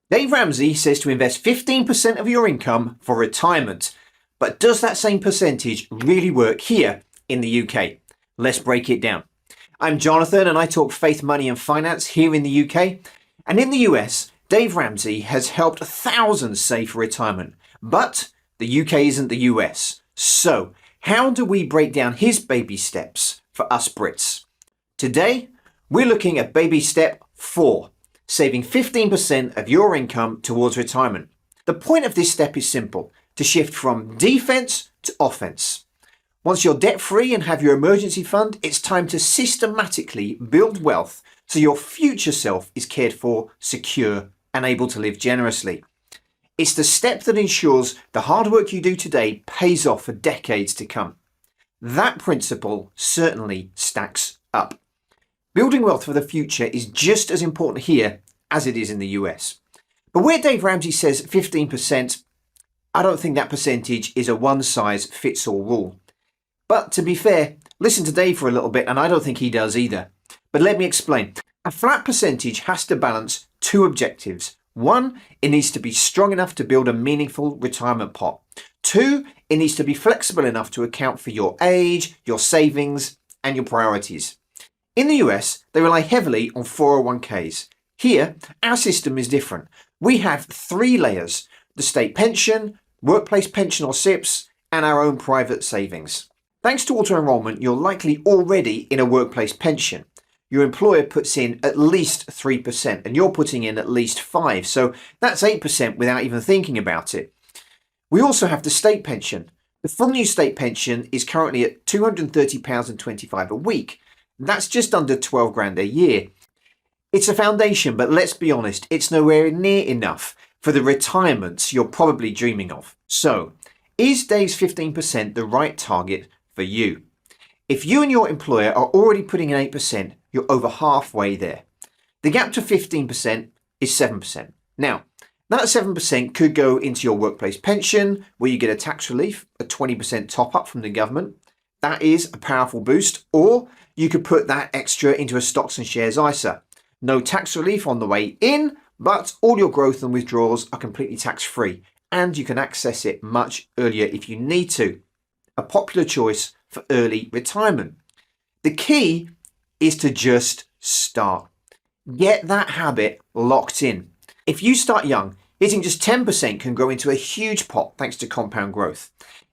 Dave Ramsey says to invest 15% of your income for retirement. But does that same percentage really work here in the UK? Let's break it down. I'm Jonathan and I talk faith, money and finance here in the UK. And in the US, Dave Ramsey has helped thousands save for retirement. But the UK isn't the US. So how do we break down his baby steps for us Brits? Today, we're looking at baby step 4. Saving 15% of your income towards retirement. The point of this step is simple, to shift from defense to offense. Once you're debt-free and have your emergency fund, it's time to systematically build wealth so your future self is cared for, secure, and able to live generously. It's the step that ensures the hard work you do today pays off for decades to come. That principle certainly stacks up. Building wealth for the future is just as important here as it is in the US. But where Dave Ramsey says 15%, I don't think that percentage is a one-size-fits-all rule. But to be fair, listen to Dave for a little bit and I don't think he does either. But let me explain. A flat percentage has to balance two objectives. One, it needs to be strong enough to build a meaningful retirement pot. Two, it needs to be flexible enough to account for your age, your savings, and your priorities. In the US, they rely heavily on 401ks. Here, our system is different. We have 3 layers: the state pension, workplace pension or SIPPs, and our own private savings. Thanks to auto-enrolment, you're likely already in a workplace pension. Your employer puts in at least 3% and you're putting in at least 5%, so that's 8% without even thinking about it. We also have the state pension. The full new state pension is currently at £230.25 a week. That's just under 12 grand a year. It's a foundation, but let's be honest, it's nowhere near enough for the retirements you're probably dreaming of. So, is Dave's 15% the right target for you? If you and your employer are already putting in 8%, you're over halfway there. The gap to 15% is 7%. Now, that 7% could go into your workplace pension, where you get a tax relief, a 20% top up from the government. That is a powerful boost. Or you could put that extra into a stocks and shares ISA. No tax relief on the way in, but all your growth and withdrawals are completely tax-free, and you can access it much earlier if you need to. A popular choice for early retirement. The key is to just start. Get that habit locked in. If you start young, hitting just 10% can grow into a huge pot thanks to compound growth.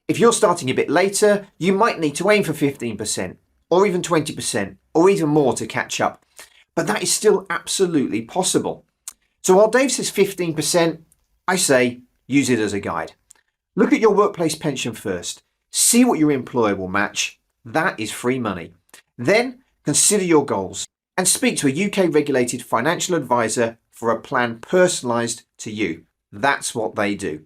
If you're starting a bit later, you might need to aim for 15%, or even 20%, or even more to catch up. But that is still absolutely possible. So while Dave says 15%, I say use it as a guide. Look at your workplace pension first. See what your employer will match. That is free money. Then consider your goals and speak to a UK regulated financial advisor for a plan personalised to you. That's what they do.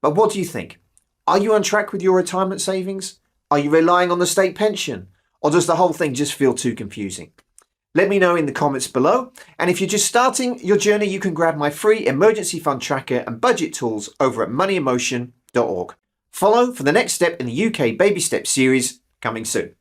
But what do you think? Are you on track with your retirement savings? Are you relying on the state pension? Or does the whole thing just feel too confusing? Let me know in the comments below. And if you're just starting your journey, you can grab my free emergency fund tracker and budget tools over at moneyemotion.org. Follow for the next step in the UK Baby Steps series coming soon.